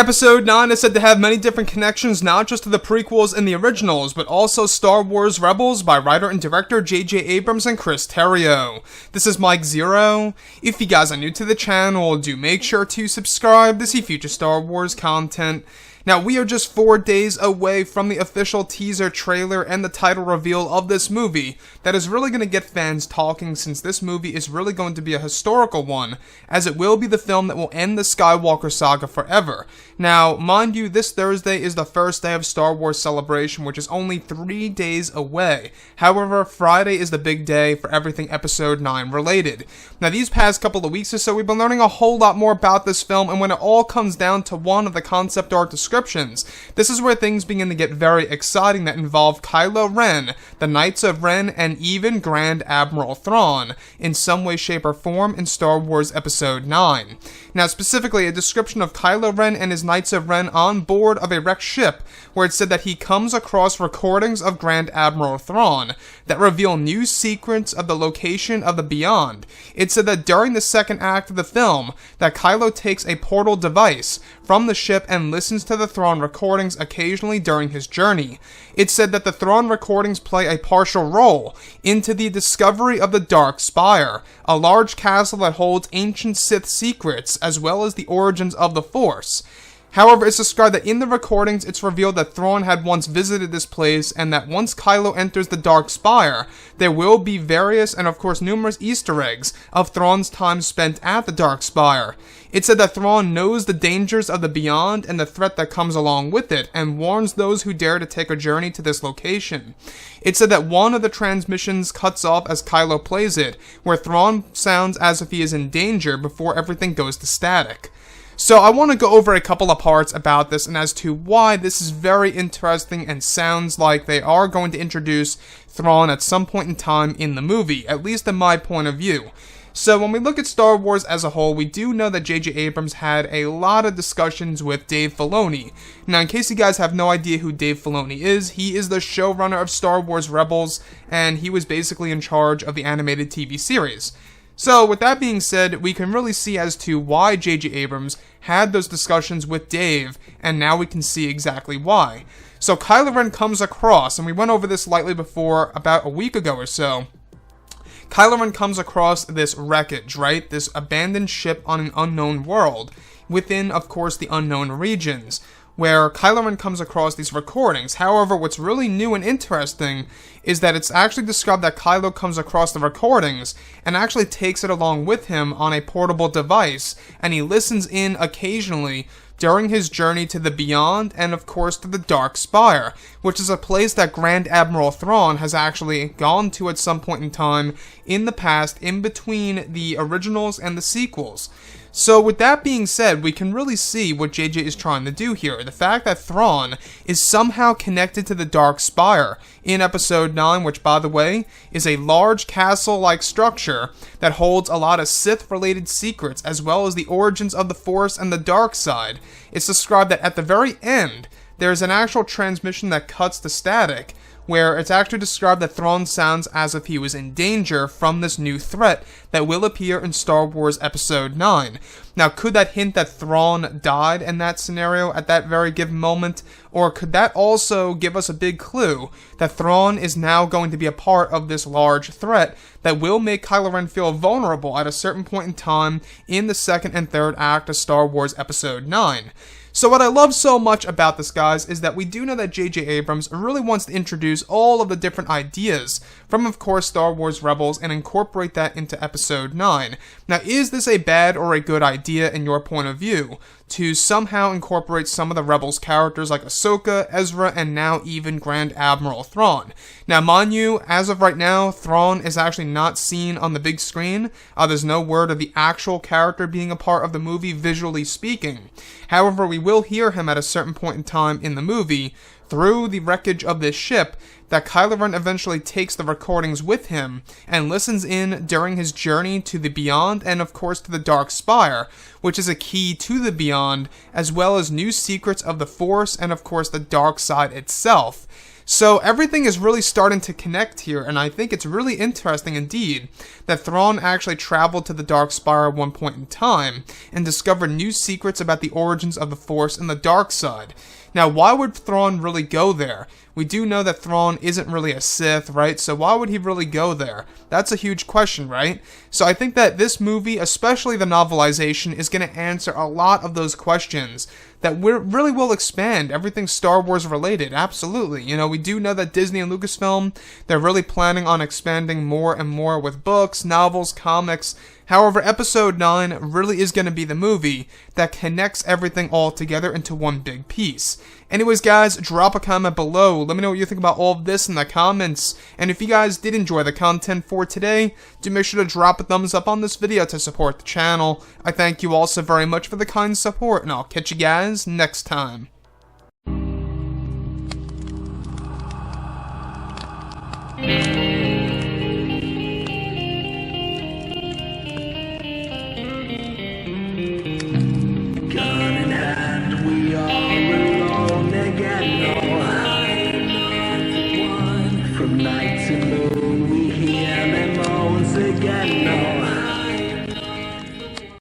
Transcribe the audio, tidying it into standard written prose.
Episode 9 is said to have many different connections, not just to the prequels and the originals, but also Star Wars Rebels by writer and director J.J. Abrams and Chris Terrio. This is Mike Zero. If you guys are new to the channel, do make sure to subscribe to see future Star Wars content. Now, we are just 4 days away from the official teaser trailer and the title reveal of this movie that is really going to get fans talking, since this movie is really going to be a historical one, as it will be the film that will end the Skywalker saga forever. Now, mind you, this Thursday is the first day of Star Wars Celebration, which is only 3 days away. However, Friday is the big day for everything Episode 9 related. Now, these past couple of weeks or so, we've been learning a whole lot more about this film, and when it all comes down to one of the concept art descriptions, this is where things begin to get very exciting that involve Kylo Ren, the Knights of Ren, and even Grand Admiral Thrawn, in some way, shape, or form in Star Wars Episode 9. Now, specifically, a description of Kylo Ren and his Knights of Ren on board of a wrecked ship, where it said that he comes across recordings of Grand Admiral Thrawn that reveal new secrets of the location of the Beyond. It said that during the second act of the film, that Kylo takes a portal device from the ship and listens to the Thrawn recordings occasionally during his journey. It said that the Thrawn recordings play a partial role into the discovery of the Dark Spire, a large castle that holds ancient Sith secrets, as well as the origins of the Force. However, it's described that in the recordings, it's revealed that Thrawn had once visited this place, and that once Kylo enters the Dark Spire, there will be various and of course numerous Easter eggs of Thrawn's time spent at the Dark Spire. It said that Thrawn knows the dangers of the Beyond and the threat that comes along with it, and warns those who dare to take a journey to this location. It said that one of the transmissions cuts off as Kylo plays it, where Thrawn sounds as if he is in danger before everything goes to static. So I want to go over a couple of parts about this and as to why this is very interesting and sounds like they are going to introduce Thrawn at some point in time in the movie, at least in my point of view. So when we look at Star Wars as a whole, we do know that J.J. Abrams had a lot of discussions with Dave Filoni. Now, in case you guys have no idea who Dave Filoni is, he is the showrunner of Star Wars Rebels, and he was basically in charge of the animated TV series. So, with that being said, we can really see as to why J.J. Abrams had those discussions with Dave, and now we can see exactly why. So, Kylo Ren comes across, and we went over this lightly before about a week ago or so. Kylo Ren comes across this wreckage, right? This abandoned ship on an unknown world, within, of course, the unknown regions, where Kylo Ren comes across these recordings. However, what's really new and interesting is that it's actually described that Kylo comes across the recordings and actually takes it along with him on a portable device, and he listens in occasionally during his journey to the Beyond and, of course, to the Dark Spire, which is a place that Grand Admiral Thrawn has actually gone to at some point in time in the past, in between the originals and the sequels. So with that being said, we can really see what JJ is trying to do here. The fact that Thrawn is somehow connected to the Dark Spire in Episode 9, which, by the way, is a large castle-like structure that holds a lot of Sith-related secrets, as well as the origins of the Force and the dark side. It's described that at the very end, there's an actual transmission that cuts the static, where it's actually described that Thrawn sounds as if he was in danger from this new threat that will appear in Star Wars Episode 9. Now, could that hint that Thrawn died in that scenario at that very given moment? Or could that also give us a big clue that Thrawn is now going to be a part of this large threat that will make Kylo Ren feel vulnerable at a certain point in time in the second and third act of Star Wars Episode 9? So what I love so much about this, guys, is that we do know that J.J. Abrams really wants to introduce all of the different ideas from, of course, Star Wars Rebels and incorporate that into Episode 9. Now, is this a bad or a good idea in your point of view, to somehow incorporate some of the Rebels characters like Ahsoka, Ezra, and now even Grand Admiral Thrawn? Now, mind you, as of right now, Thrawn is actually not seen on the big screen. There's no word of the actual character being a part of the movie, visually speaking. However, we will hear him at a certain point in time in the movie, through the wreckage of this ship, that Kylo Ren eventually takes the recordings with him and listens in during his journey to the Beyond and, of course, to the Dark Spire, which is a key to the Beyond, as well as new secrets of the Force and, of course, the dark side itself. So everything is really starting to connect here, and I think it's really interesting indeed that Thrawn actually traveled to the Dark Spire at one point in time and discovered new secrets about the origins of the Force and the dark side. Now, why would Thrawn really go there? We do know that Thrawn isn't really a Sith, right? So why would he really go there? That's a huge question, right? So I think that this movie, especially the novelization, is going to answer a lot of those questions that really will expand everything Star Wars related. Absolutely. You know, we do know that Disney and Lucasfilm, they're really planning on expanding more and more with books, novels, comics. However, Episode 9 really is going to be the movie that connects everything all together into one big piece. Anyways, guys, drop a comment below. Let me know what you think about all of this in the comments. And if you guys did enjoy the content for today, do make sure to drop a thumbs up on this video to support the channel. I thank you all so very much for the kind support, and I'll catch you guys next time. From night to moon.